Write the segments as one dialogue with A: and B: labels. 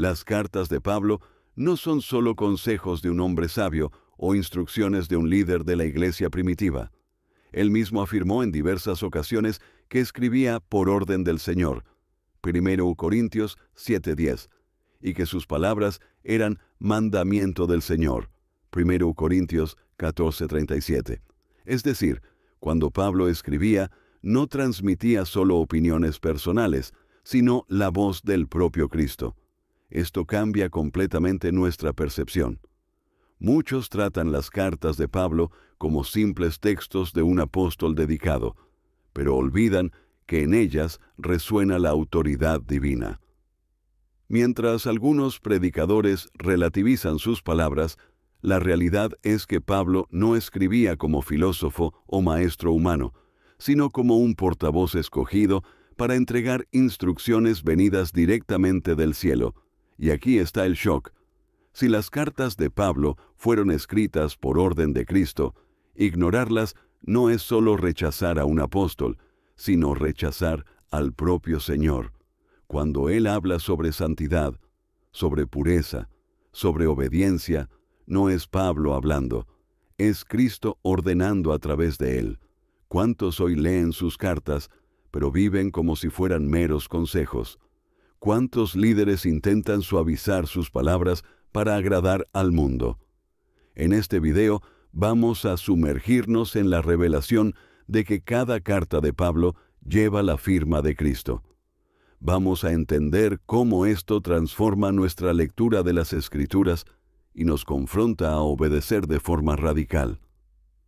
A: Las cartas de Pablo no son solo consejos de un hombre sabio o instrucciones de un líder de la iglesia primitiva. Él mismo afirmó en diversas ocasiones que escribía por orden del Señor, 1 Corintios 7:10, y que sus palabras eran mandamiento del Señor, 1 Corintios 14:37. Es decir, cuando Pablo escribía, no transmitía solo opiniones personales, sino la voz del propio Cristo. Esto cambia completamente nuestra percepción. Muchos tratan las cartas de Pablo como simples textos de un apóstol dedicado, pero olvidan que en ellas resuena la autoridad divina. Mientras algunos predicadores relativizan sus palabras, la realidad es que Pablo no escribía como filósofo o maestro humano, sino como un portavoz escogido para entregar instrucciones venidas directamente del cielo. Y aquí está el shock. Si las cartas de Pablo fueron escritas por orden de Cristo, ignorarlas no es solo rechazar a un apóstol, sino rechazar al propio Señor. Cuando Él habla sobre santidad, sobre pureza, sobre obediencia, no es Pablo hablando, es Cristo ordenando a través de Él. ¿Cuántos hoy leen sus cartas, pero viven como si fueran meros consejos? ¿Cuántos líderes intentan suavizar sus palabras para agradar al mundo? En este video vamos a sumergirnos en la revelación de que cada carta de Pablo lleva la firma de Cristo. Vamos a entender cómo esto transforma nuestra lectura de las Escrituras y nos confronta a obedecer de forma radical.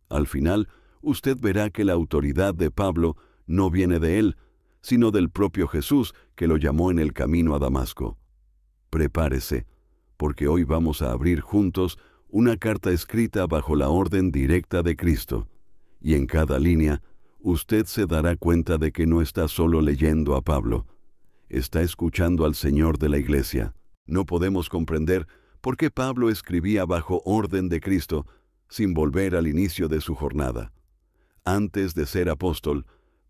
A: Al final, usted verá que la autoridad de Pablo no viene de él, sino del propio Jesús que lo llamó en el camino a Damasco. Prepárese, porque hoy vamos a abrir juntos una carta escrita bajo la orden directa de Cristo, y en cada línea, usted se dará cuenta de que no está solo leyendo a Pablo, está escuchando al Señor de la Iglesia. No podemos comprender por qué Pablo escribía bajo orden de Cristo sin volver al inicio de su jornada. Antes de ser apóstol,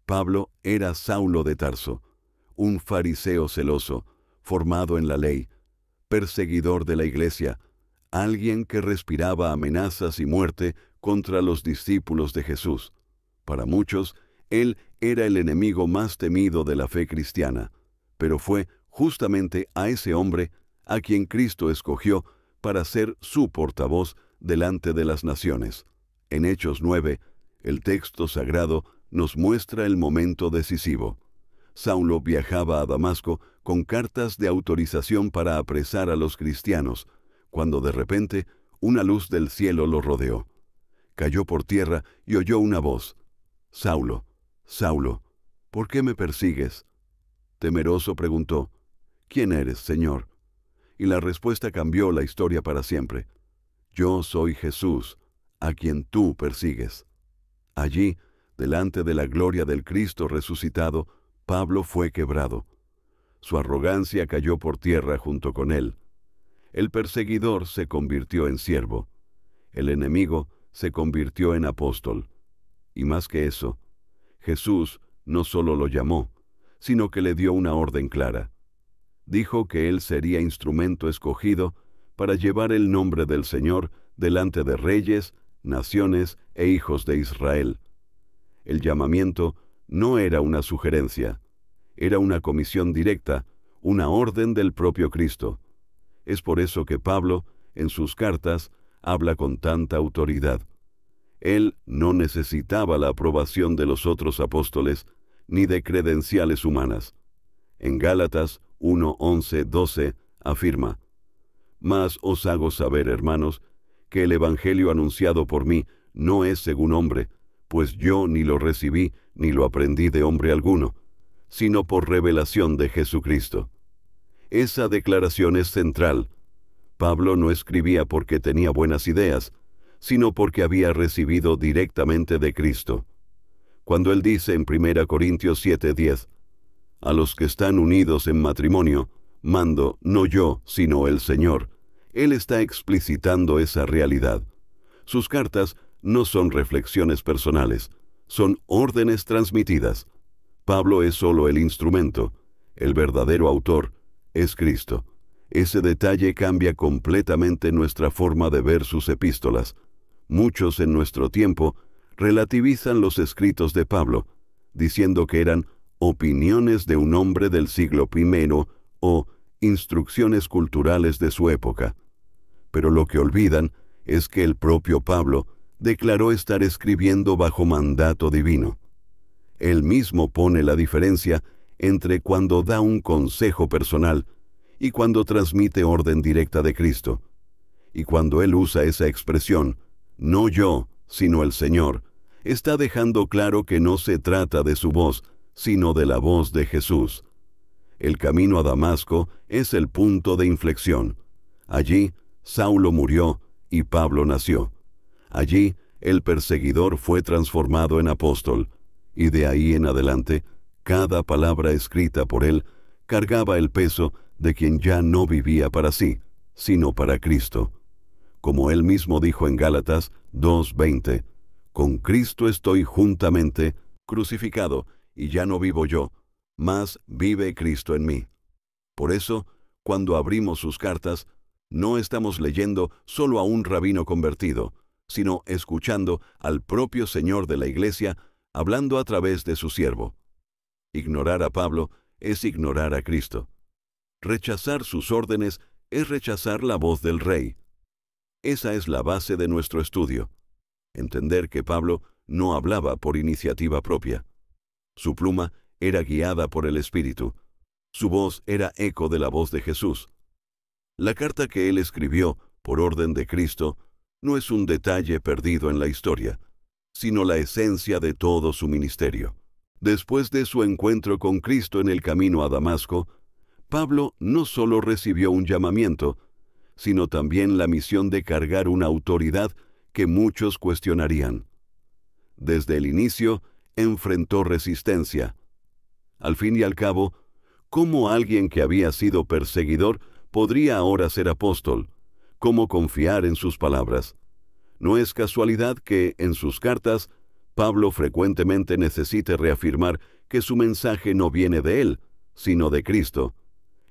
A: Pablo era Saulo de Tarso, un fariseo celoso, formado en la ley, perseguidor de la iglesia, alguien que respiraba amenazas y muerte contra los discípulos de Jesús. Para muchos, él era el enemigo más temido de la fe cristiana, pero fue justamente a ese hombre a quien Cristo escogió para ser su portavoz delante de las naciones. En Hechos 9, el texto sagrado nos muestra el momento decisivo. Saulo viajaba a Damasco con cartas de autorización para apresar a los cristianos, cuando de repente una luz del cielo lo rodeó. Cayó por tierra y oyó una voz: «Saulo, Saulo, ¿por qué me persigues?». Temeroso preguntó: «¿Quién eres, Señor?». Y la respuesta cambió la historia para siempre: «Yo soy Jesús, a quien tú persigues». Allí, delante de la gloria del Cristo resucitado, Pablo fue quebrado. Su arrogancia cayó por tierra junto con él. El perseguidor se convirtió en siervo. El enemigo se convirtió en apóstol. Y más que eso, Jesús no solo lo llamó, sino que le dio una orden clara. Dijo que él sería instrumento escogido para llevar el nombre del Señor delante de reyes, naciones e hijos de Israel. El llamamiento no era una sugerencia, era una comisión directa, una orden del propio Cristo. Es por eso que Pablo, en sus cartas, habla con tanta autoridad. Él no necesitaba la aprobación de los otros apóstoles, ni de credenciales humanas. En Gálatas 1, 11, 12 afirma: «Mas os hago saber, hermanos, que el evangelio anunciado por mí no es según hombre, pues yo ni lo recibí ni lo aprendí de hombre alguno, sino por revelación de Jesucristo». Esa declaración es central. Pablo no escribía porque tenía buenas ideas, sino porque había recibido directamente de Cristo. Cuando él dice en 1 Corintios 7:10, «A los que están unidos en matrimonio, mando no yo, sino el Señor», él está explicitando esa realidad. Sus cartas no son reflexiones personales, son órdenes transmitidas. Pablo es solo el instrumento, el verdadero autor es Cristo. Ese detalle cambia completamente nuestra forma de ver sus epístolas. Muchos en nuestro tiempo relativizan los escritos de Pablo, diciendo que eran opiniones de un hombre del siglo I o instrucciones culturales de su época. Pero lo que olvidan es que el propio Pablo declaró estar escribiendo bajo mandato divino. Él mismo pone la diferencia entre cuando da un consejo personal y cuando transmite orden directa de Cristo. Y cuando él usa esa expresión, no yo, sino el Señor, está dejando claro que no se trata de su voz, sino de la voz de Jesús. El camino a Damasco es el punto de inflexión. Allí, Saulo murió y Pablo nació. Allí, el perseguidor fue transformado en apóstol, y de ahí en adelante, cada palabra escrita por él cargaba el peso de quien ya no vivía para sí, sino para Cristo. Como él mismo dijo en Gálatas 2:20, «Con Cristo estoy juntamente crucificado, y ya no vivo yo, mas vive Cristo en mí». Por eso, cuando abrimos sus cartas, no estamos leyendo solo a un rabino convertido, sino escuchando al propio Señor de la Iglesia hablando a través de su siervo. Ignorar a Pablo es ignorar a Cristo. Rechazar sus órdenes es rechazar la voz del Rey. Esa es la base de nuestro estudio. Entender que Pablo no hablaba por iniciativa propia. Su pluma era guiada por el Espíritu. Su voz era eco de la voz de Jesús. La carta que él escribió por orden de Cristo no es un detalle perdido en la historia, sino la esencia de todo su ministerio. Después de su encuentro con Cristo en el camino a Damasco, Pablo no solo recibió un llamamiento, sino también la misión de cargar una autoridad que muchos cuestionarían. Desde el inicio, enfrentó resistencia. Al fin y al cabo, ¿cómo alguien que había sido perseguidor podría ahora ser apóstol? ¿Cómo confiar en sus palabras? No es casualidad que, en sus cartas, Pablo frecuentemente necesite reafirmar que su mensaje no viene de él, sino de Cristo.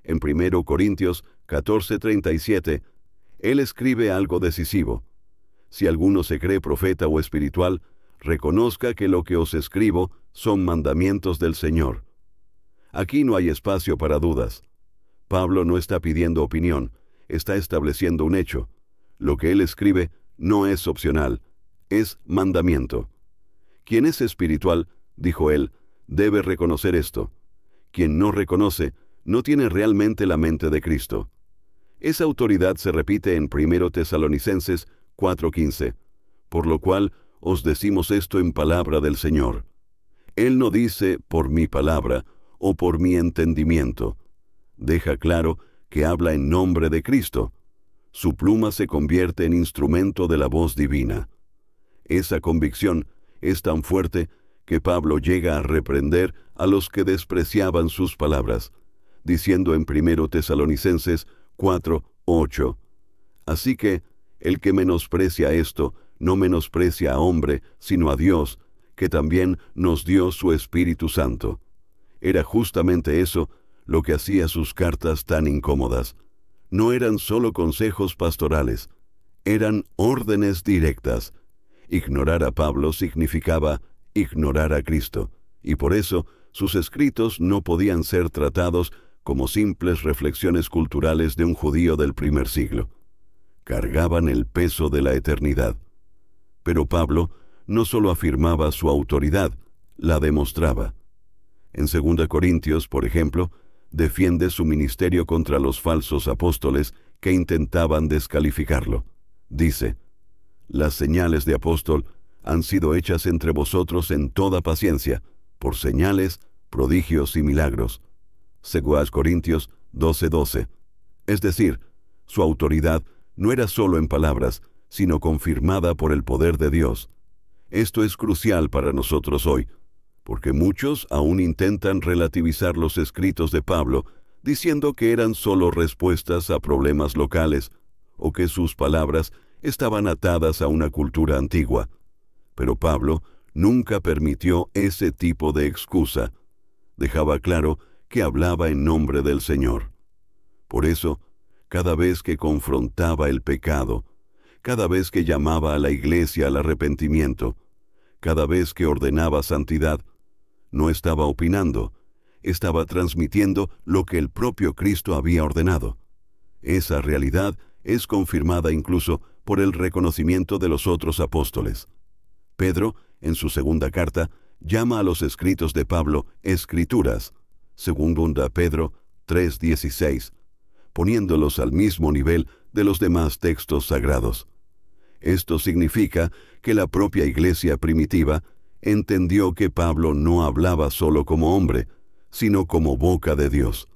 A: En 1 Corintios 14:37, él escribe algo decisivo. Si alguno se cree profeta o espiritual, reconozca que lo que os escribo son mandamientos del Señor. Aquí no hay espacio para dudas. Pablo no está pidiendo opinión, está estableciendo un hecho. Lo que él escribe no es opcional, es mandamiento. Quien es espiritual, dijo él, debe reconocer esto. Quien no reconoce, no tiene realmente la mente de Cristo. Esa autoridad se repite en 1 Tesalonicenses 4:15, por lo cual os decimos esto en palabra del Señor. Él no dice por mi palabra o por mi entendimiento. Deja claro que habla en nombre de Cristo. Su pluma se convierte en instrumento de la voz divina. Esa convicción es tan fuerte que Pablo llega a reprender a los que despreciaban sus palabras, diciendo en 1 Tesalonicenses 4:8, «Así que el que menosprecia esto, no menosprecia a hombre, sino a Dios, que también nos dio su Espíritu Santo». Era justamente eso lo que hacía sus cartas tan incómodas. No eran solo consejos pastorales, eran órdenes directas. Ignorar a Pablo significaba ignorar a Cristo, y por eso sus escritos no podían ser tratados como simples reflexiones culturales de un judío del primer siglo. Cargaban el peso de la eternidad. Pero Pablo no solo afirmaba su autoridad, la demostraba. En 2 Corintios, por ejemplo, defiende su ministerio contra los falsos apóstoles que intentaban descalificarlo. Dice, «Las señales de apóstol han sido hechas entre vosotros en toda paciencia, por señales, prodigios y milagros». 2 Corintios 12:12. Es decir, su autoridad no era solo en palabras, sino confirmada por el poder de Dios. Esto es crucial para nosotros hoy, porque muchos aún intentan relativizar los escritos de Pablo, diciendo que eran solo respuestas a problemas locales, o que sus palabras estaban atadas a una cultura antigua. Pero Pablo nunca permitió ese tipo de excusa. Dejaba claro que hablaba en nombre del Señor. Por eso, cada vez que confrontaba el pecado, cada vez que llamaba a la iglesia al arrepentimiento, cada vez que ordenaba santidad, no estaba opinando, estaba transmitiendo lo que el propio Cristo había ordenado. Esa realidad es confirmada incluso por el reconocimiento de los otros apóstoles. Pedro, en su segunda carta, llama a los escritos de Pablo escrituras, segunda Pedro 3:16, poniéndolos al mismo nivel de los demás textos sagrados. Esto significa que la propia iglesia primitiva entendió que Pablo no hablaba solo como hombre, sino como boca de Dios.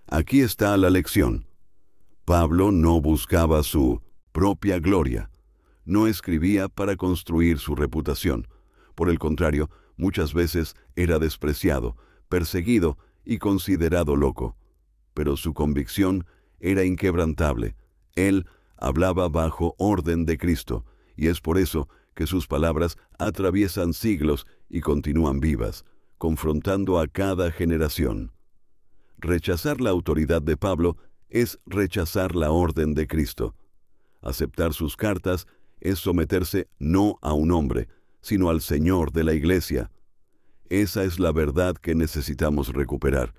A: Aquí está la lección. Pablo no buscaba su propia gloria, no escribía para construir su reputación. Por el contrario, muchas veces era despreciado, perseguido y considerado loco. Pero su convicción era inquebrantable. Él hablaba bajo orden de Cristo, y es por eso que sus palabras atraviesan siglos y continúan vivas, confrontando a cada generación. Rechazar la autoridad de Pablo es rechazar la orden de Cristo. Aceptar sus cartas es someterse no a un hombre, sino al Señor de la Iglesia. Esa es la verdad que necesitamos recuperar,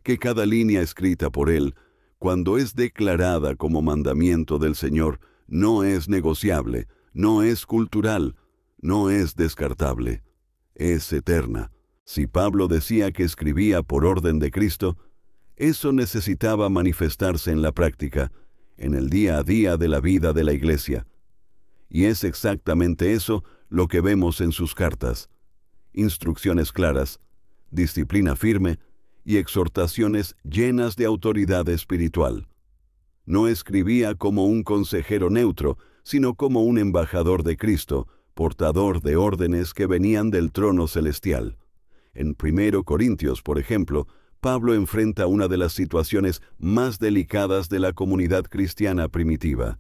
A: que cada línea escrita por Él, cuando es declarada como mandamiento del Señor, no es negociable, no es cultural, no es descartable, es eterna. Si Pablo decía que escribía por orden de Cristo, eso necesitaba manifestarse en la práctica, en el día a día de la vida de la Iglesia. Y es exactamente eso lo que vemos en sus cartas. Instrucciones claras, disciplina firme y exhortaciones llenas de autoridad espiritual. No escribía como un consejero neutro, sino como un embajador de Cristo, portador de órdenes que venían del trono celestial. En 1 Corintios, por ejemplo, Pablo enfrenta una de las situaciones más delicadas de la comunidad cristiana primitiva: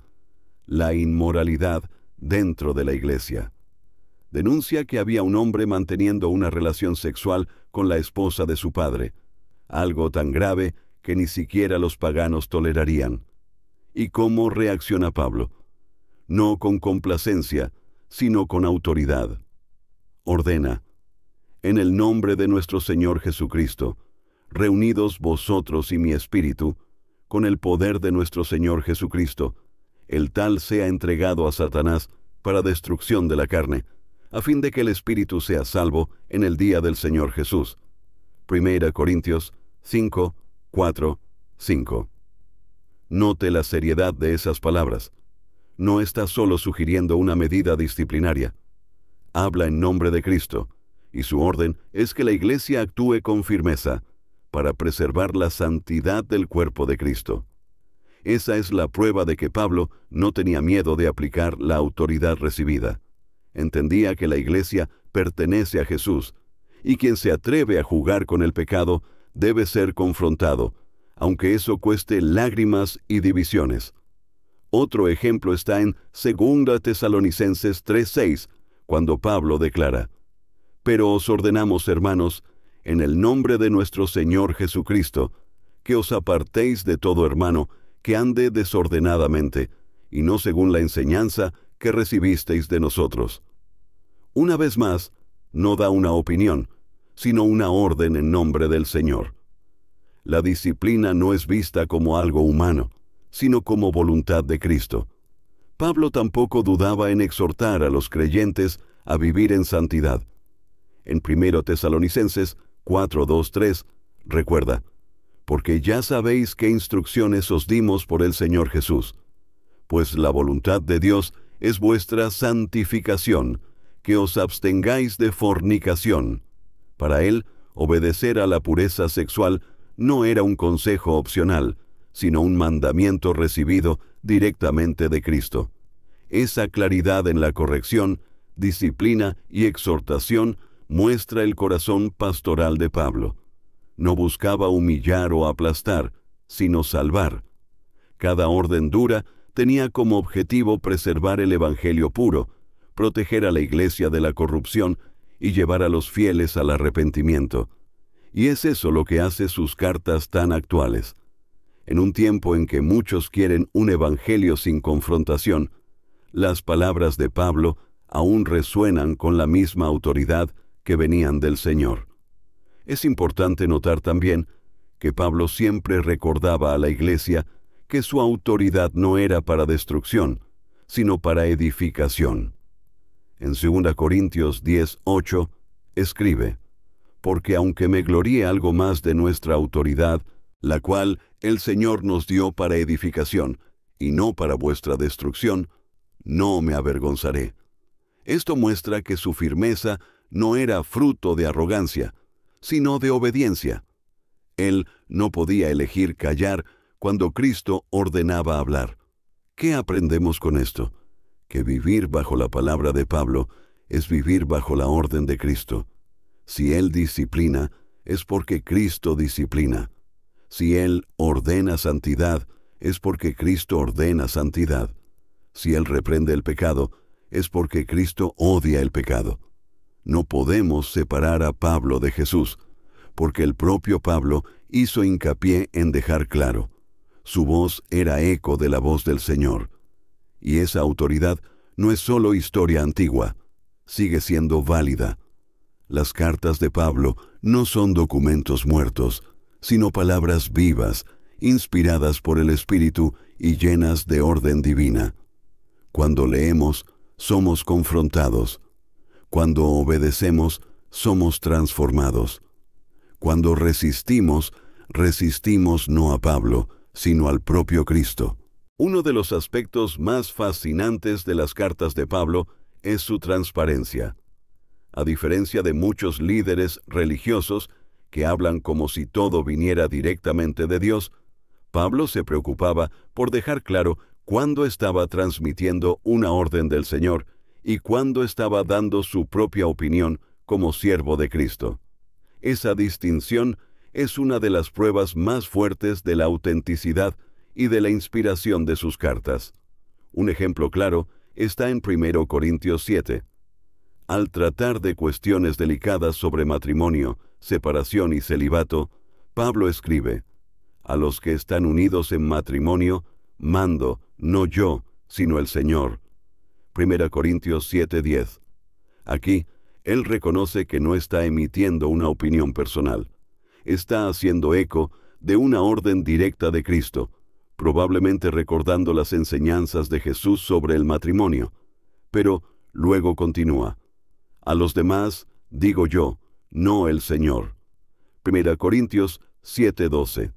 A: la inmoralidad dentro de la iglesia. Denuncia que había un hombre manteniendo una relación sexual con la esposa de su padre, algo tan grave que ni siquiera los paganos tolerarían. ¿Y cómo reacciona Pablo? No con complacencia, sino con autoridad. Ordena: en el nombre de nuestro Señor Jesucristo, reunidos vosotros y mi espíritu, con el poder de nuestro Señor Jesucristo, el tal sea entregado a Satanás para destrucción de la carne, a fin de que el espíritu sea salvo en el día del Señor Jesús. 1 Corintios 5, 4, 5. Note la seriedad de esas palabras. No está solo sugiriendo una medida disciplinaria. Habla en nombre de Cristo, y su orden es que la iglesia actúe con firmeza para preservar la santidad del cuerpo de Cristo. Esa es la prueba de que Pablo no tenía miedo de aplicar la autoridad recibida. Entendía que la iglesia pertenece a Jesús, y quien se atreve a jugar con el pecado debe ser confrontado, aunque eso cueste lágrimas y divisiones. Otro ejemplo está en 2 Tesalonicenses 3:6, cuando Pablo declara: pero os ordenamos, hermanos, en el nombre de nuestro Señor Jesucristo, que os apartéis de todo hermano que ande desordenadamente, y no según la enseñanza que recibisteis de nosotros. Una vez más, no da una opinión, sino una orden en nombre del Señor. La disciplina no es vista como algo humano, sino como voluntad de Cristo. Pablo tampoco dudaba en exhortar a los creyentes a vivir en santidad. En 1 Tesalonicenses 4:2-3, recuerda: porque ya sabéis qué instrucciones os dimos por el Señor Jesús. Pues la voluntad de Dios es vuestra santificación, que os abstengáis de fornicación. Para él, obedecer a la pureza sexual no era un consejo opcional, sino un mandamiento recibido directamente de Cristo. Esa claridad en la corrección, disciplina y exhortación muestra el corazón pastoral de Pablo. No buscaba humillar o aplastar, sino salvar. Cada orden dura tenía como objetivo preservar el evangelio puro, proteger a la iglesia de la corrupción y llevar a los fieles al arrepentimiento. Y es eso lo que hace sus cartas tan actuales. En un tiempo en que muchos quieren un evangelio sin confrontación, las palabras de Pablo aún resuenan con la misma autoridad que venían del Señor. Es importante notar también que Pablo siempre recordaba a la iglesia que su autoridad no era para destrucción, sino para edificación. En 2 Corintios 10:8 escribe: «Porque aunque me gloríe algo más de nuestra autoridad, la cual el Señor nos dio para edificación, y no para vuestra destrucción, no me avergonzaré». Esto muestra que su firmeza no era fruto de arrogancia, sino de obediencia. Él no podía elegir callar cuando Cristo ordenaba hablar. ¿Qué aprendemos con esto? Que vivir bajo la palabra de Pablo es vivir bajo la orden de Cristo. Si Él disciplina, es porque Cristo disciplina. Si Él ordena santidad, es porque Cristo ordena santidad. Si Él reprende el pecado, es porque Cristo odia el pecado. No podemos separar a Pablo de Jesús, porque el propio Pablo hizo hincapié en dejar claro: su voz era eco de la voz del Señor. Y esa autoridad no es solo historia antigua, sigue siendo válida. Las cartas de Pablo no son documentos muertos, sino palabras vivas, inspiradas por el Espíritu y llenas de orden divina. Cuando leemos, somos confrontados. Cuando obedecemos, somos transformados. Cuando resistimos, resistimos no a Pablo, sino al propio Cristo. Uno de los aspectos más fascinantes de las cartas de Pablo es su transparencia. A diferencia de muchos líderes religiosos que hablan como si todo viniera directamente de Dios, Pablo se preocupaba por dejar claro cuándo estaba transmitiendo una orden del Señor y cuándo estaba dando su propia opinión como siervo de Cristo. Esa distinción es una de las pruebas más fuertes de la autenticidad y de la inspiración de sus cartas. Un ejemplo claro está en 1 Corintios 7. Al tratar de cuestiones delicadas sobre matrimonio, separación y celibato, Pablo escribe: «A los que están unidos en matrimonio, mando, no yo, sino el Señor». 1 Corintios 7:10. Aquí, él reconoce que no está emitiendo una opinión personal. Está haciendo eco de una orden directa de Cristo, probablemente recordando las enseñanzas de Jesús sobre el matrimonio. Pero luego continúa: «A los demás, digo yo, no el Señor». 1 Corintios 7:12.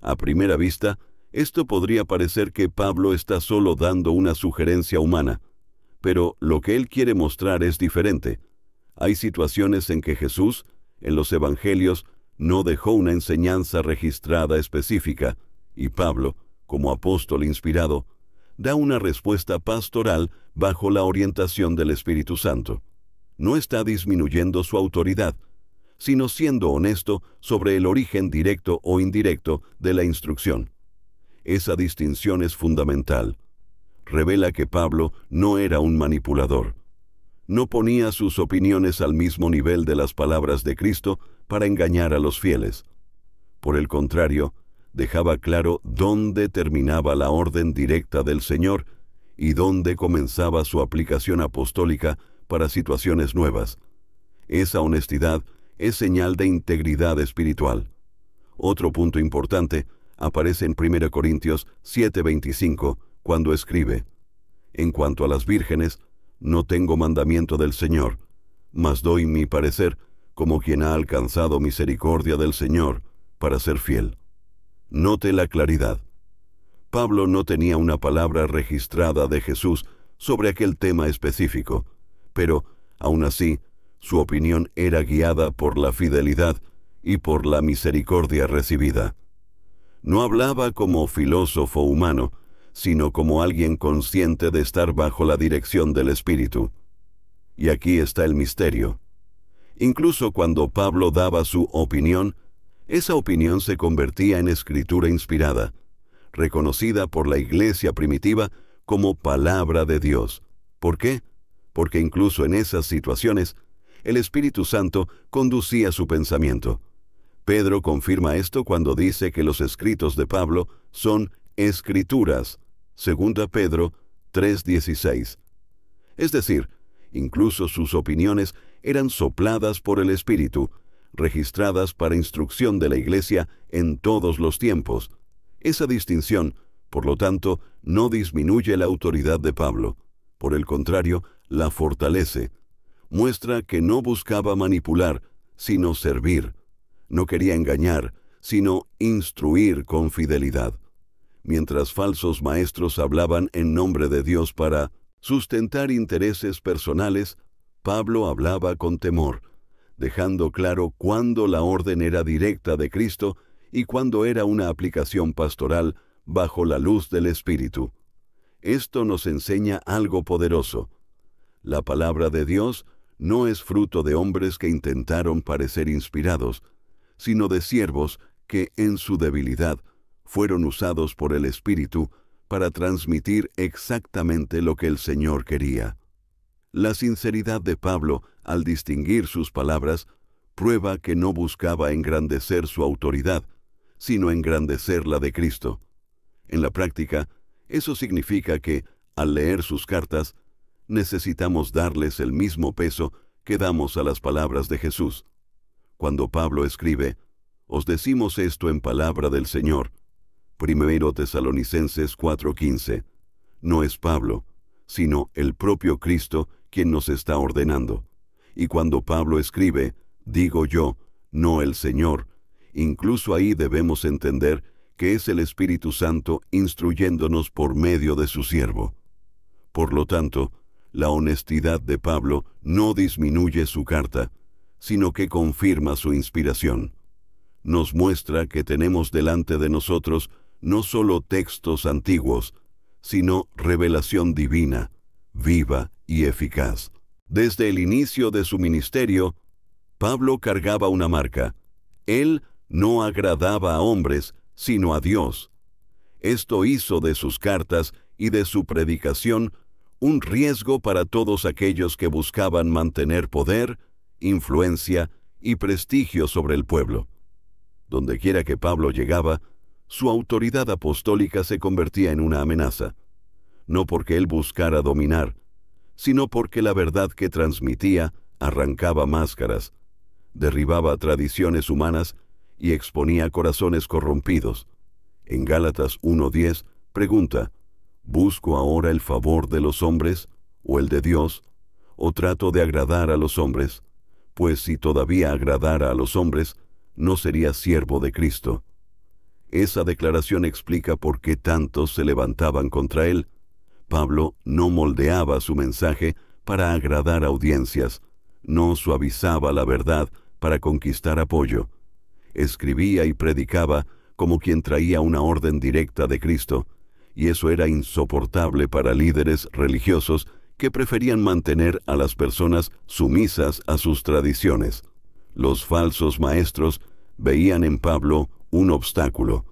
A: A primera vista, esto podría parecer que Pablo está solo dando una sugerencia humana, pero lo que él quiere mostrar es diferente. Hay situaciones en que Jesús, en los evangelios, no dejó una enseñanza registrada específica, y Pablo, como apóstol inspirado, da una respuesta pastoral bajo la orientación del Espíritu Santo. No está disminuyendo su autoridad, sino siendo honesto sobre el origen directo o indirecto de la instrucción. Esa distinción es fundamental. Revela que Pablo no era un manipulador. No ponía sus opiniones al mismo nivel de las palabras de Cristo para engañar a los fieles. Por el contrario, dejaba claro dónde terminaba la orden directa del Señor y dónde comenzaba su aplicación apostólica para situaciones nuevas. Esa honestidad es señal de integridad espiritual. Otro punto importante aparece en 1 Corintios 7:25, cuando escribe: «En cuanto a las vírgenes, no tengo mandamiento del Señor, mas doy mi parecer como quien ha alcanzado misericordia del Señor para ser fiel». Note la claridad. Pablo no tenía una palabra registrada de Jesús sobre aquel tema específico, pero, aún así, su opinión era guiada por la fidelidad y por la misericordia recibida. No hablaba como filósofo humano, sino como alguien consciente de estar bajo la dirección del Espíritu. Y aquí está el misterio. Incluso cuando Pablo daba su opinión, esa opinión se convertía en escritura inspirada, reconocida por la iglesia primitiva como palabra de Dios. ¿Por qué? Porque incluso en esas situaciones, el Espíritu Santo conducía su pensamiento. Pedro confirma esto cuando dice que los escritos de Pablo son escrituras, 2 Pedro 3:16. Es decir, incluso sus opiniones eran sopladas por el Espíritu, registradas para instrucción de la Iglesia en todos los tiempos. Esa distinción, por lo tanto, no disminuye la autoridad de Pablo. Por el contrario, la fortalece. Muestra que no buscaba manipular, sino servir. No quería engañar, sino instruir con fidelidad. Mientras falsos maestros hablaban en nombre de Dios para sustentar intereses personales, Pablo hablaba con temor, dejando claro cuándo la orden era directa de Cristo y cuándo era una aplicación pastoral bajo la luz del Espíritu. Esto nos enseña algo poderoso. La palabra de Dios no es fruto de hombres que intentaron parecer inspirados, sino de siervos que, en su debilidad, fueron usados por el Espíritu para transmitir exactamente lo que el Señor quería. La sinceridad de Pablo, al distinguir sus palabras, prueba que no buscaba engrandecer su autoridad, sino engrandecer la de Cristo. En la práctica, eso significa que, al leer sus cartas, necesitamos darles el mismo peso que damos a las palabras de Jesús. Cuando Pablo escribe, «Os decimos esto en palabra del Señor», 1 Tesalonicenses 4:15, no es Pablo, sino el propio Cristo quien nos está ordenando. Y cuando Pablo escribe, «Digo yo», no el Señor, incluso ahí debemos entender que es el Espíritu Santo instruyéndonos por medio de su siervo. Por lo tanto, la honestidad de Pablo no disminuye su carta, sino que confirma su inspiración. Nos muestra que tenemos delante de nosotros no solo textos antiguos, sino revelación divina, viva y eficaz. Desde el inicio de su ministerio, Pablo cargaba una marca. Él no agradaba a hombres, sino a Dios. Esto hizo de sus cartas y de su predicación un riesgo para todos aquellos que buscaban mantener poder, influencia y prestigio sobre el pueblo. Dondequiera que Pablo llegaba, su autoridad apostólica se convertía en una amenaza, no porque él buscara dominar, sino porque la verdad que transmitía arrancaba máscaras, derribaba tradiciones humanas y exponía corazones corrompidos. En Gálatas 1:10 pregunta, ¿busco ahora el favor de los hombres o el de Dios, o trato de agradar a los hombres? Pues si todavía agradara a los hombres, no sería siervo de Cristo. Esa declaración explica por qué tantos se levantaban contra él. Pablo no moldeaba su mensaje para agradar audiencias, no suavizaba la verdad para conquistar apoyo. Escribía y predicaba como quien traía una orden directa de Cristo, y eso era insoportable para líderes religiosos que preferían mantener a las personas sumisas a sus tradiciones. Los falsos maestros veían en Pablo un obstáculo.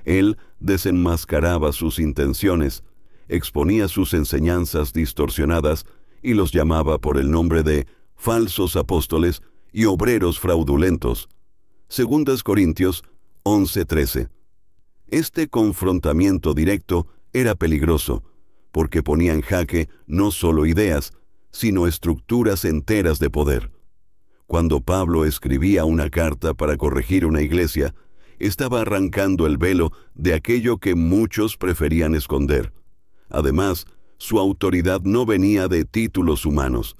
A: Él desenmascaraba sus intenciones, exponía sus enseñanzas distorsionadas y los llamaba por el nombre de falsos apóstoles y obreros fraudulentos. 2 Corintios 11:13. Este confrontamiento directo era peligroso, porque ponía en jaque no solo ideas, sino estructuras enteras de poder. Cuando Pablo escribía una carta para corregir una iglesia, estaba arrancando el velo de aquello que muchos preferían esconder. Además, su autoridad no venía de títulos humanos.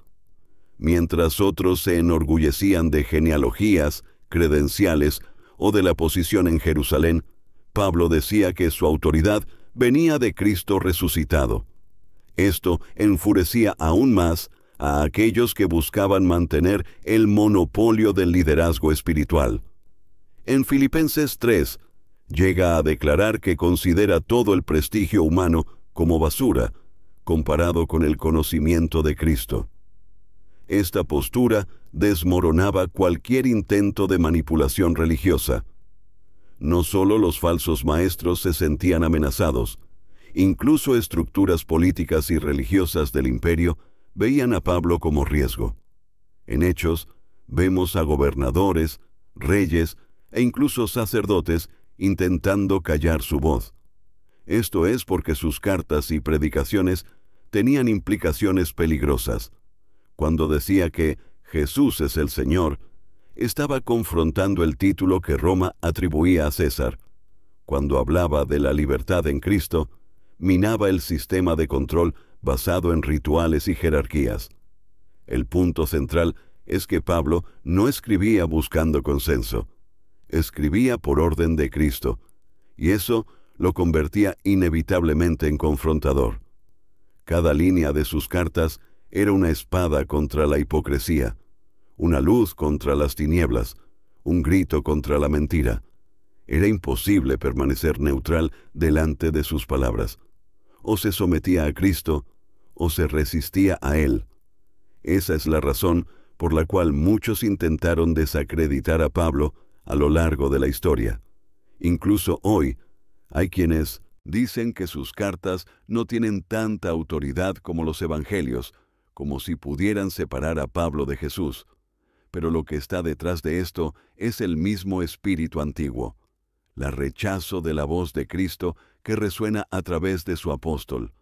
A: Mientras otros se enorgullecían de genealogías, credenciales o de la posición en Jerusalén, Pablo decía que su autoridad venía de Cristo resucitado. Esto enfurecía aún más a aquellos que buscaban mantener el monopolio del liderazgo espiritual. En Filipenses 3, llega a declarar que considera todo el prestigio humano como basura, comparado con el conocimiento de Cristo. Esta postura desmoronaba cualquier intento de manipulación religiosa. No solo los falsos maestros se sentían amenazados, incluso estructuras políticas y religiosas del imperio veían a Pablo como riesgo. En Hechos, vemos a gobernadores, reyes e incluso sacerdotes intentando callar su voz. Esto es porque sus cartas y predicaciones tenían implicaciones peligrosas. Cuando decía que Jesús es el Señor, estaba confrontando el título que Roma atribuía a César. Cuando hablaba de la libertad en Cristo, minaba el sistema de control basado en rituales y jerarquías. El punto central es que Pablo no escribía buscando consenso. Escribía por orden de Cristo, y eso lo convertía inevitablemente en confrontador. Cada línea de sus cartas era una espada contra la hipocresía, una luz contra las tinieblas, un grito contra la mentira. Era imposible permanecer neutral delante de sus palabras. O se sometía a Cristo, o se resistía a Él. Esa es la razón por la cual muchos intentaron desacreditar a Pablo a lo largo de la historia. Incluso hoy, hay quienes dicen que sus cartas no tienen tanta autoridad como los evangelios, como si pudieran separar a Pablo de Jesús. Pero lo que está detrás de esto es el mismo espíritu antiguo, el rechazo de la voz de Cristo que resuena a través de su apóstol.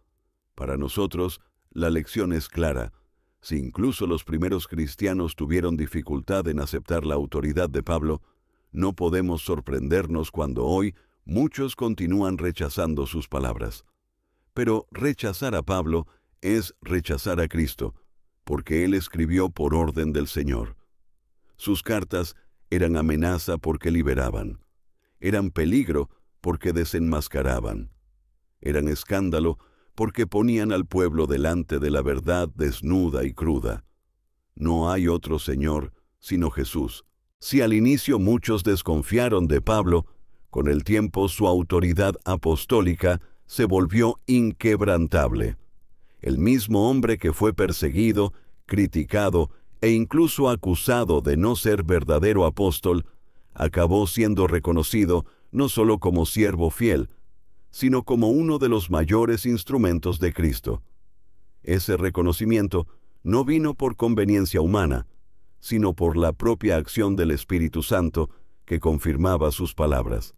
A: Para nosotros, la lección es clara. Si incluso los primeros cristianos tuvieron dificultad en aceptar la autoridad de Pablo, no podemos sorprendernos cuando hoy muchos continúan rechazando sus palabras. Pero rechazar a Pablo es rechazar a Cristo, porque él escribió por orden del Señor. Sus cartas eran amenaza porque liberaban, eran peligro porque desenmascaraban, eran escándalo porque ponían al pueblo delante de la verdad desnuda y cruda. No hay otro Señor sino Jesús. Si al inicio muchos desconfiaron de Pablo, con el tiempo su autoridad apostólica se volvió inquebrantable. El mismo hombre que fue perseguido, criticado e incluso acusado de no ser verdadero apóstol, acabó siendo reconocido no solo como siervo fiel, sino como uno de los mayores instrumentos de Cristo. Ese reconocimiento no vino por conveniencia humana, sino por la propia acción del Espíritu Santo que confirmaba sus palabras.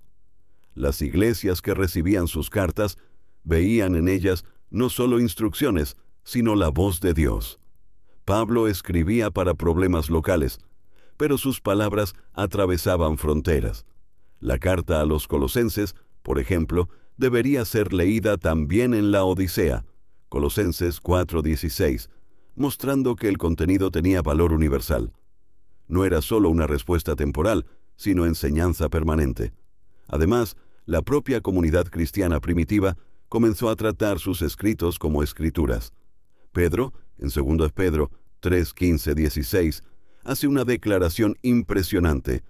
A: Las iglesias que recibían sus cartas veían en ellas no solo instrucciones, sino la voz de Dios. Pablo escribía para problemas locales, pero sus palabras atravesaban fronteras. La carta a los Colosenses, por ejemplo, debería ser leída también en la Odisea, Colosenses 4:16, mostrando que el contenido tenía valor universal. No era solo una respuesta temporal, sino enseñanza permanente. Además, la propia comunidad cristiana primitiva comenzó a tratar sus escritos como escrituras. Pedro, en 2 Pedro 3:15-16, hace una declaración impresionante.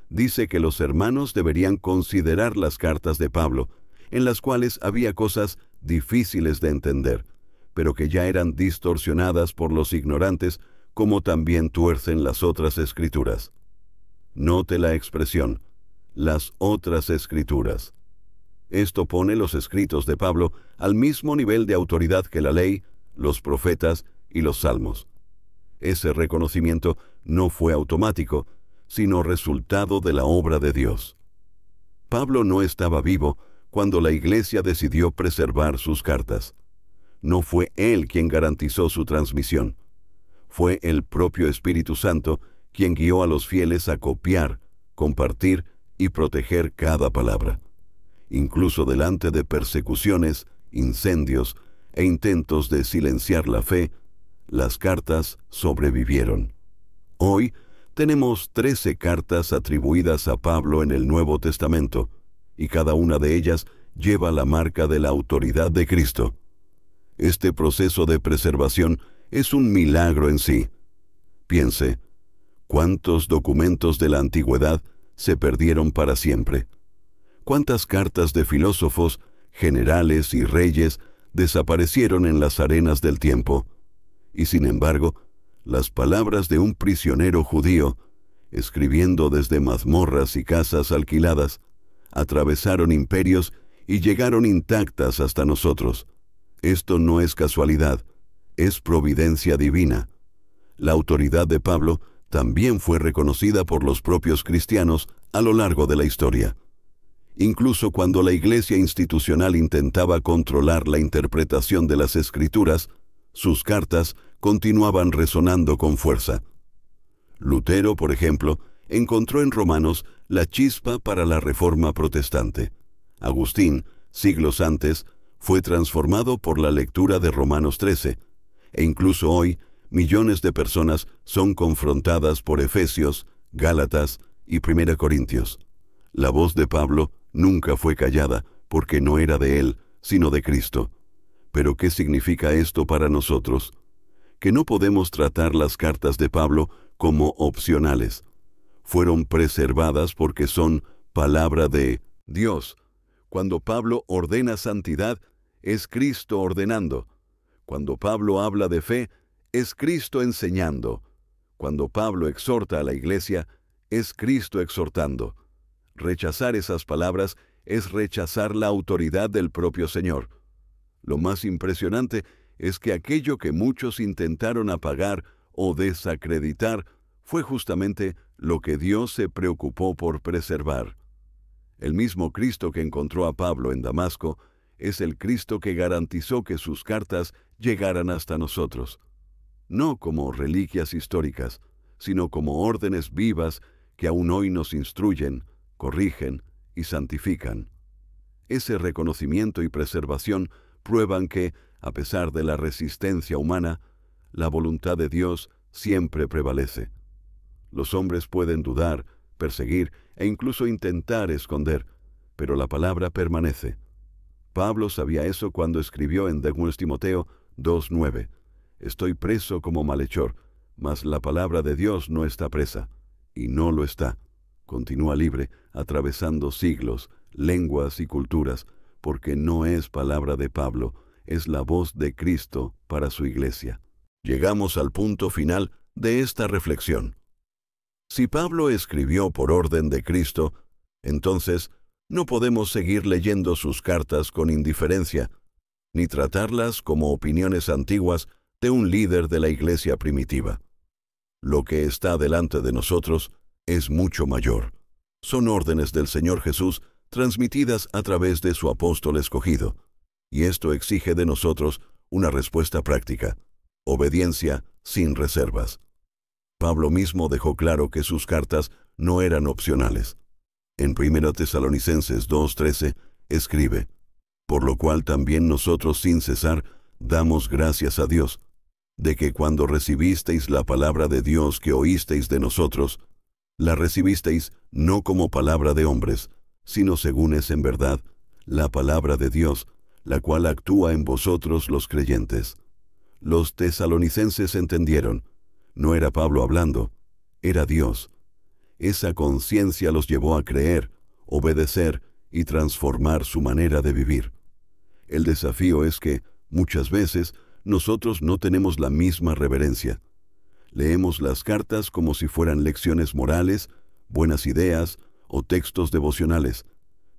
A: Dice que los hermanos deberían considerar las cartas de Pablo, en las cuales había cosas difíciles de entender, pero que ya eran distorsionadas por los ignorantes, como también tuercen las otras escrituras. Note la expresión, las otras escrituras. Esto pone los escritos de Pablo al mismo nivel de autoridad que la ley, los profetas y los salmos. Ese reconocimiento no fue automático, sino resultado de la obra de Dios. Pablo no estaba vivo cuando la iglesia decidió preservar sus cartas. No fue él quien garantizó su transmisión. Fue el propio Espíritu Santo quien guió a los fieles a copiar, compartir y proteger cada palabra. Incluso delante de persecuciones, incendios e intentos de silenciar la fe, las cartas sobrevivieron. Hoy tenemos 13 cartas atribuidas a Pablo en el Nuevo Testamento, y cada una de ellas lleva la marca de la autoridad de Cristo. Este proceso de preservación es un milagro en sí. Piense, ¿cuántos documentos de la antigüedad se perdieron para siempre? ¿Cuántas cartas de filósofos, generales y reyes desaparecieron en las arenas del tiempo? Y sin embargo, las palabras de un prisionero judío, escribiendo desde mazmorras y casas alquiladas, atravesaron imperios y llegaron intactas hasta nosotros. Esto no es casualidad, es providencia divina. La autoridad de Pablo también fue reconocida por los propios cristianos a lo largo de la historia. Incluso cuando la Iglesia institucional intentaba controlar la interpretación de las Escrituras, sus cartas continuaban resonando con fuerza. Lutero, por ejemplo, encontró en Romanos la chispa para la Reforma protestante. Agustín, siglos antes, fue transformado por la lectura de Romanos 13, e incluso hoy, millones de personas son confrontadas por Efesios, Gálatas y 1 Corintios. La voz de Pablo nunca fue callada, porque no era de él, sino de Cristo. ¿Pero qué significa esto para nosotros? Que no podemos tratar las cartas de Pablo como opcionales. Fueron preservadas porque son palabra de Dios. Cuando Pablo ordena santidad, es Cristo ordenando. Cuando Pablo habla de fe, es Cristo enseñando. Cuando Pablo exhorta a la iglesia, es Cristo exhortando. Rechazar esas palabras es rechazar la autoridad del propio Señor. Lo más impresionante es que aquello que muchos intentaron apagar o desacreditar fue justamente lo que Dios se preocupó por preservar. El mismo Cristo que encontró a Pablo en Damasco es el Cristo que garantizó que sus cartas llegaran hasta nosotros, no como reliquias históricas, sino como órdenes vivas que aún hoy nos instruyen, corrigen y santifican. Ese reconocimiento y preservación prueban que, a pesar de la resistencia humana, la voluntad de Dios siempre prevalece. Los hombres pueden dudar, perseguir e incluso intentar esconder, pero la palabra permanece. Pablo sabía eso cuando escribió en 2 Timoteo 2:9: «Estoy preso como malhechor, mas la palabra de Dios no está presa». Y no lo está. Continúa libre, atravesando siglos, lenguas y culturas, porque no es palabra de Pablo, es la voz de Cristo para su iglesia. Llegamos al punto final de esta reflexión. Si Pablo escribió por orden de Cristo, entonces no podemos seguir leyendo sus cartas con indiferencia, ni tratarlas como opiniones antiguas de un líder de la iglesia primitiva. Lo que está delante de nosotros es mucho mayor. Son órdenes del Señor Jesús transmitidas a través de su apóstol escogido, y esto exige de nosotros una respuesta práctica: obediencia sin reservas. Pablo mismo dejó claro que sus cartas no eran opcionales. En 1 Tesalonicenses 2:13 escribe: «Por lo cual también nosotros sin cesar damos gracias a Dios, de que cuando recibisteis la palabra de Dios que oísteis de nosotros, la recibisteis no como palabra de hombres, sino según es en verdad la palabra de Dios, la cual actúa en vosotros los creyentes». Los tesalonicenses entendieron. No era Pablo hablando, era Dios. Esa conciencia los llevó a creer, obedecer y transformar su manera de vivir. El desafío es que, muchas veces, nosotros no tenemos la misma reverencia. Leemos las cartas como si fueran lecciones morales, buenas ideas o textos devocionales,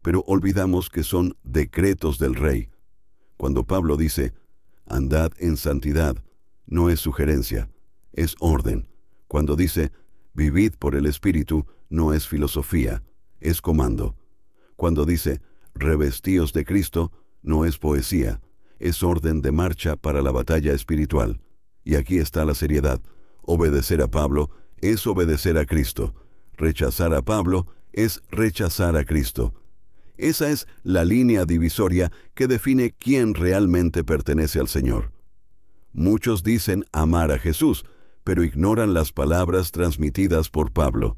A: pero olvidamos que son decretos del Rey. Cuando Pablo dice, «Andad en santidad», no es sugerencia, es orden. Cuando dice, «Vivid por el Espíritu», no es filosofía, es comando. Cuando dice, «Revestíos de Cristo», no es poesía, es orden de marcha para la batalla espiritual. Y aquí está la seriedad. Obedecer a Pablo es obedecer a Cristo. Rechazar a Pablo es rechazar a Cristo. Esa es la línea divisoria que define quién realmente pertenece al Señor. Muchos dicen amar a Jesús, pero ignoran las palabras transmitidas por Pablo.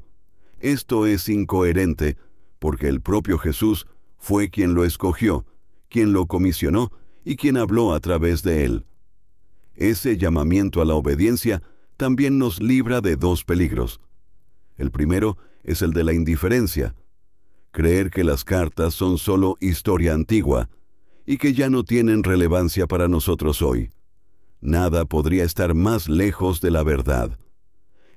A: Esto es incoherente, porque el propio Jesús fue quien lo escogió, quien lo comisionó y quien habló a través de él. Ese llamamiento a la obediencia también nos libra de dos peligros. El primero es el de la indiferencia. Creer que las cartas son solo historia antigua y que ya no tienen relevancia para nosotros hoy. Nada podría estar más lejos de la verdad.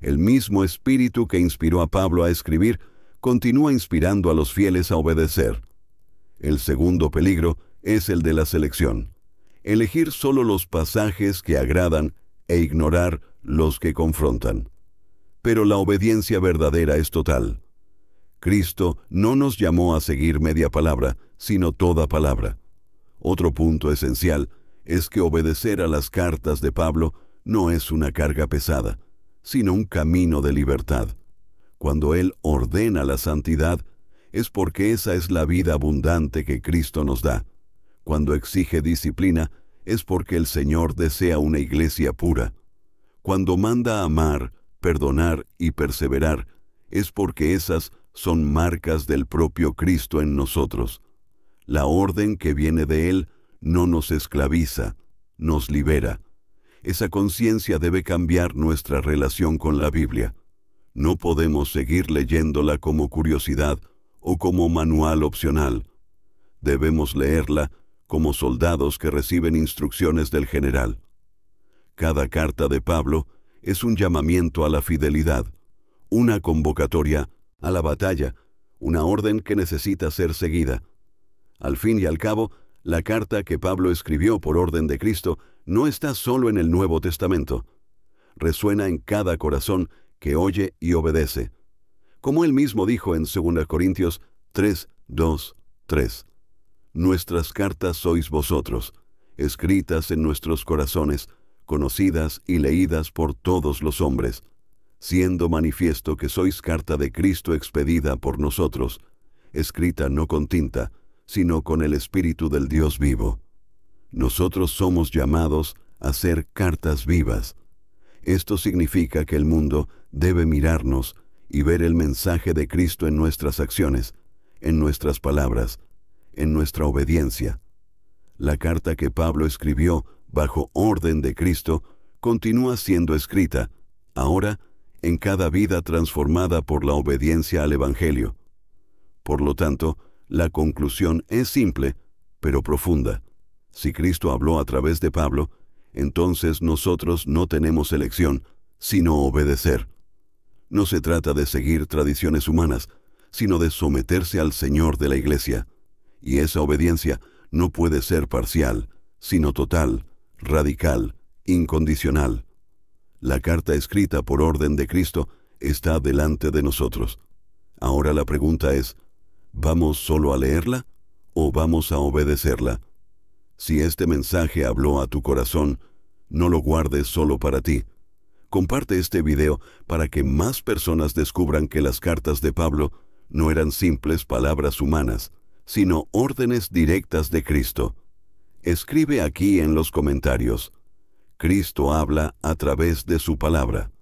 A: El mismo espíritu que inspiró a Pablo a escribir continúa inspirando a los fieles a obedecer. El segundo peligro es el de la selección. Elegir solo los pasajes que agradan e ignorar los que confrontan. Pero la obediencia verdadera es total. Cristo no nos llamó a seguir media palabra, sino toda palabra. Otro punto esencial es que obedecer a las cartas de Pablo no es una carga pesada, sino un camino de libertad. Cuando Él ordena la santidad, es porque esa es la vida abundante que Cristo nos da. Cuando exige disciplina, es porque el Señor desea una iglesia pura. Cuando manda amar, perdonar y perseverar, es porque esas son marcas del propio Cristo en nosotros. La orden que viene de Él no nos esclaviza, nos libera. Esa conciencia debe cambiar nuestra relación con la Biblia. No podemos seguir leyéndola como curiosidad o como manual opcional. Debemos leerla como soldados que reciben instrucciones del general. Cada carta de Pablo es un llamamiento a la fidelidad, una convocatoria a la batalla, una orden que necesita ser seguida. Al fin y al cabo, la carta que Pablo escribió por orden de Cristo no está solo en el Nuevo Testamento. Resuena en cada corazón que oye y obedece. Como él mismo dijo en 2 Corintios 3, 2, 3. Nuestras cartas sois vosotros, escritas en nuestros corazones, conocidas y leídas por todos los hombres, siendo manifiesto que sois carta de Cristo expedida por nosotros, escrita no con tinta, sino con el Espíritu del Dios vivo. Nosotros somos llamados a ser cartas vivas. Esto significa que el mundo debe mirarnos y ver el mensaje de Cristo en nuestras acciones, en nuestras palabras, en nuestra obediencia. La carta que Pablo escribió bajo orden de Cristo continúa siendo escrita, ahora, en cada vida transformada por la obediencia al Evangelio. Por lo tanto, la conclusión es simple, pero profunda. Si Cristo habló a través de Pablo, entonces nosotros no tenemos elección, sino obedecer. No se trata de seguir tradiciones humanas, sino de someterse al Señor de la Iglesia. Y esa obediencia no puede ser parcial, sino total, radical, incondicional. La carta escrita por orden de Cristo está delante de nosotros. Ahora la pregunta es, ¿vamos solo a leerla o vamos a obedecerla? Si este mensaje habló a tu corazón, no lo guardes solo para ti. Comparte este video para que más personas descubran que las cartas de Pablo no eran simples palabras humanas, sino órdenes directas de Cristo. Escribe aquí en los comentarios, Cristo habla a través de su palabra.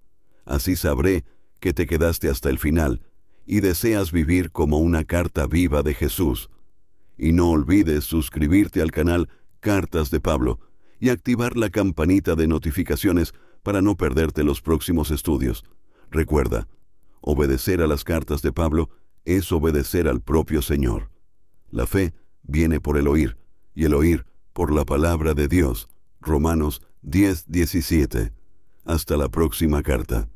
A: Así sabré que te quedaste hasta el final y deseas vivir como una carta viva de Jesús. Y no olvides suscribirte al canal Cartas de Pablo y activar la campanita de notificaciones para no perderte los próximos estudios. Recuerda, obedecer a las cartas de Pablo es obedecer al propio Señor. La fe viene por el oír, y el oír por la palabra de Dios. Romanos 10:17. Hasta la próxima carta.